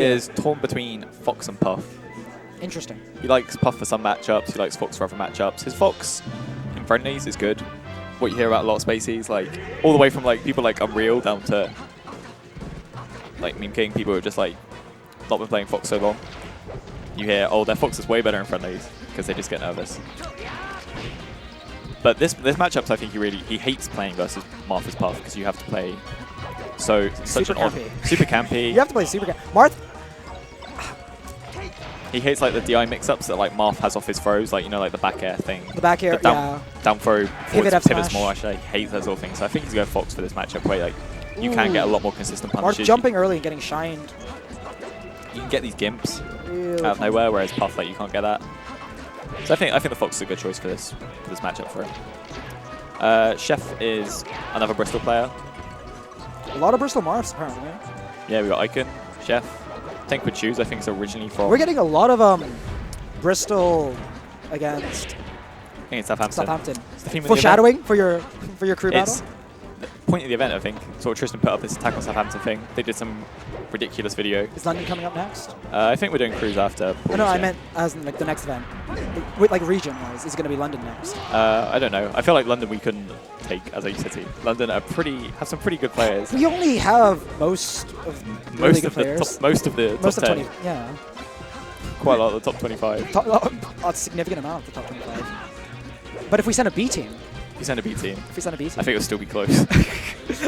is torn between Fox and Puff. Interesting. He likes Puff for some matchups, he likes Fox for other matchups. His Fox in friendlies is good. What you hear about a lot of Spaceys, like all the way from like people like Unreal down to like Meamking, people who are just like not been playing Fox so long. You hear, oh, their Fox is way better in friendlies because they just get nervous. But this matchup, I think he hates playing versus Marth's Puff because you have to play such super an odd, campy. super campy. You have to play super campy. Marth. He hates like the DI mix-ups that like Marth has off his throws, like you know, like the back air thing. The back air, down throw, pivot pivots more. Actually, he hates that sort of thing. So I think he's going Fox for this matchup, where like you can get a lot more consistent punishes. Marth jumping early and getting shined. You can get these gimps Really out of nowhere, whereas Puff, like you can't get that. So I think the Fox is a good choice for this matchup for him. Chef is another Bristol player. A lot of Bristol Marths apparently. Yeah, we got Icon, Chef. Tank with Shoes, I think, is originally from. We're getting a lot of Bristol against Southampton. Foreshadowing for your crew battle. The point of the event, I think. Sort of Tristan put up this attack on Southampton thing. They did some ridiculous video. Is London coming up next? I think we're doing crews after. Oh, no, I meant as in, like the next event. Like region-wise, is it going to be London next? I don't know. I feel like London we couldn't take as a city. London have some pretty good players. We only have most of really good players. Most of the top 10. 20, yeah. Quite a lot of the top 25. A significant amount of the top 25. But if we send a B team. If we send a B team. If we send a B team. I think it'll still be close.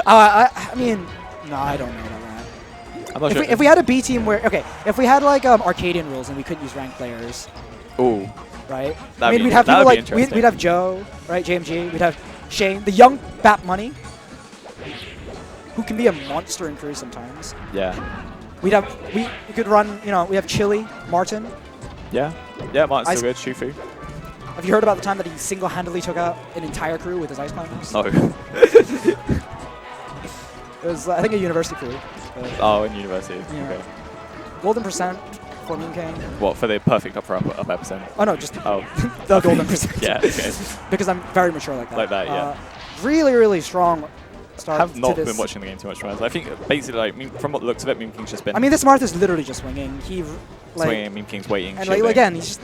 I mean, no, I don't know about that. I'm not sure. If we had a B team where, okay, if we had like Arcadian rules and we couldn't use ranked players. Ooh. Right? I mean, we'd have people like, we'd have Joe, right, JMG, we'd have Shane, the young Bat Money, who can be a monster in crew sometimes. Yeah. We could run, you know, we have Chili, Martin. Yeah. Yeah, Martin's still good, Shufu. Have you heard about the time that he single-handedly took out an entire crew with his ice climbers? No. It was, I think, a university crew. Oh, in university. Yeah. Okay. Golden percent for Meamking. What, for the perfect upper percent? Oh, no, just the golden percent. Yeah, okay. Because I'm very mature like that. Like that, yeah. Really, really strong start. I have not been watching the game too much, I think basically, like, from what the looks of it, Meamking's just been. I mean, this Marth is literally just swinging. Swinging, Meamking's waiting. And like, again, he's just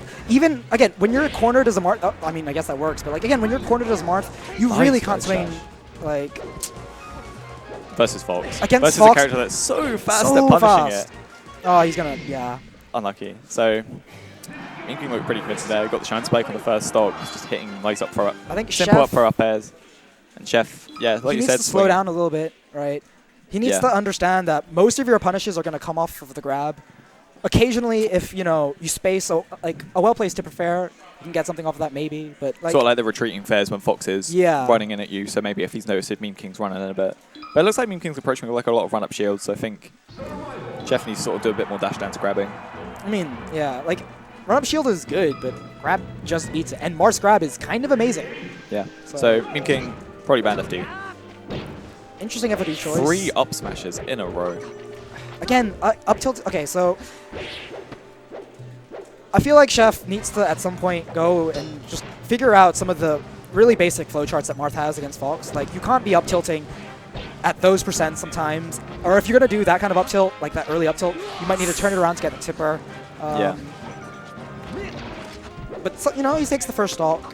again when you're cornered as a Marth. I mean, I guess that works, but like again, when you're cornered as Marth, you really can't swing like. Versus Fox. Against Fox, a character that's so fast at punishing it. Oh, he's gonna, yeah. Unlucky. So, Meamking looked pretty convincing there. Got the shine spike on the first stock, just hitting nice up for I think simple up for up airs. And Chef, yeah, like you said, he needs to slow down a little bit, right? He needs to understand that most of your punishes are gonna come off of the grab. Occasionally, if you space like a well-placed tip of fair, you can get something off of that maybe, but like sort of like the retreating fairs when Fox is running in at you. So maybe if he's noticed Meamking's running in a bit, but it looks like Meamking's approaching with like a lot of run-up shields. So I think Jeff needs to sort of do a bit more dash down to grabbing. I mean, yeah, like run-up shield is good, but grab just eats it, and Marth's grab is kind of amazing. Yeah. So Meamking probably banned FD. Interesting FD choice. 3 up smashes in a row. Again, up tilt. Okay, so I feel like Chef needs to at some point go and just figure out some of the really basic flowcharts that Marth has against Fox. Like you can't be up tilting at those percents sometimes, or if you're gonna do that kind of up tilt, like that early up tilt, you might need to turn it around to get the tipper. Yeah. But so, he takes the first stock.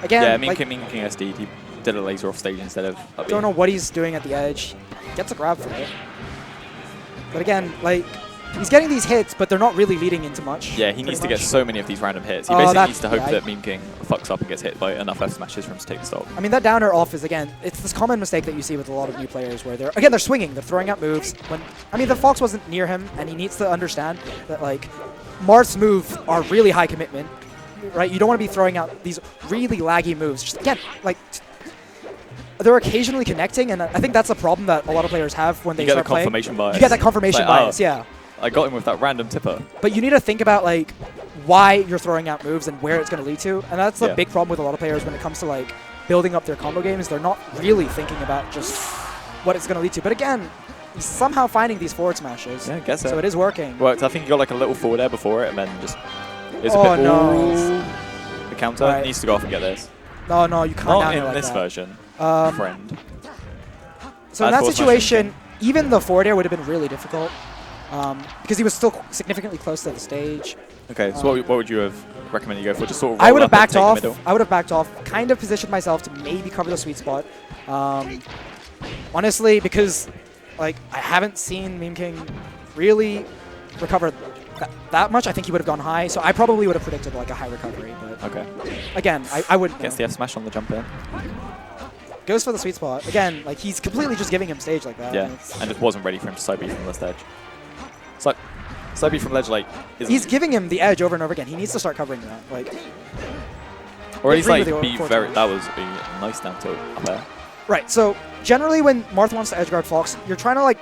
Again, yeah, Meamking SD, he did a laser off stage instead of up. Don't know what he's doing at the edge. Gets a grab for it. But again, like, he's getting these hits, but they're not really leading into much. Yeah, he needs to get so many of these random hits. He basically needs to hope that Meamking fucks up and gets hit by enough F smashes for him to take the stock. I mean, that downer off is, again, it's this common mistake that you see with a lot of new players where they're swinging, they're throwing out moves. I mean, the Fox wasn't near him, and he needs to understand that, like, Marth's moves are really high commitment, right? You don't want to be throwing out these really laggy moves. Just, again, like, they're occasionally connecting, and I think that's a problem that a lot of players have when they start playing. You get the confirmation bias. You get that confirmation bias, yeah. I got him with that random tipper. But you need to think about, like, why you're throwing out moves and where it's going to lead to. And that's a big problem with a lot of players when it comes to, like, building up their combo games. They're not really thinking about just what it's going to lead to. But again, he's somehow finding these forward smashes. Yeah, I guess so. So it is working. Worked. I think he got, like, a little forward air before it, and then just... The counter needs to go off and get this. No, you can't. Not in this version, friend. So in that situation, even the forward air would have been really difficult. because he was still significantly close to the stage. Okay, so what would you have recommended you go for? Just sort of I roll would have up and backed take the off. middle? I would have backed off. Kind of positioned myself to maybe cover the sweet spot. Honestly, because like I haven't seen Meamking really recover that much. I think he would have gone high. So I probably would have predicted like a high recovery. But Okay. again, I wouldn't. Gets the F smash on the jump in. Goes for the sweet spot. Again, like he's completely just giving him stage like that. Yeah, and just wasn't ready for him to side B from the ledge. It's like side B from ledge, like he's giving him the edge over and over again. He needs to start covering that. Like, or at least like agree with be the very. That was a nice down tilt up there. right. So generally, when Marth wants to edge guard Fox, you're trying to like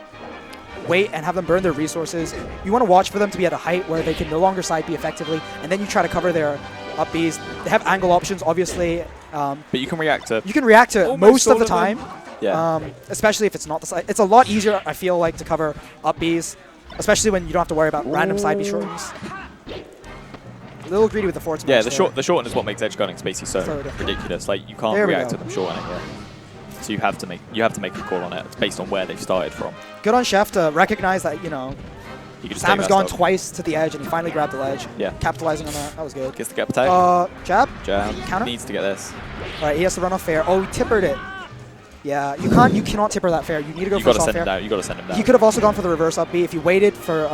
wait and have them burn their resources. You want to watch for them to be at a height where they can no longer side B effectively, and then you try to cover their up Bs. They have angle options, obviously. But you can react to. You can react to most of the time. Yeah. Especially if it's not the side. It's a lot easier, I feel like, to cover up Bs, especially when you don't have to worry about random side B shortens. A little greedy with the forward smash. Yeah, the shorten is what makes edge guarding spacey so ridiculous. Like you can't react to them shortening it. So you have to make a call on it. It's based on where they've started from. Good on Chef to recognize that, you know, Sam has gone twice to the edge and he finally grabbed the ledge. Yeah. Capitalizing on that. That was good. Gets the get attack. Jab? Jab. Counter? Needs to get this. Alright, he has to run off fair. Oh, he tippered it. Yeah, you cannot tipper that fair. You need to go for soft fair. You gotta send him down. He could have also gone for the reverse up B if you waited for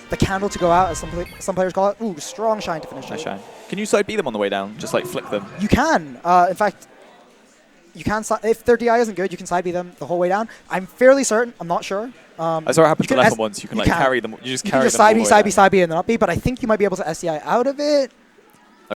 the candle to go out, as some players call it. Ooh, strong shine to finish nice it. shine. Can you side B them on the way down? Just like flick them. You can. In fact, you can. If their DI isn't good, you can side B them the whole way down. I'm fairly certain. I'm not sure. I saw it happen to level once. You can like carry them. You just carry them. Side B, and then up B. But I think you might be able to SDI out of it.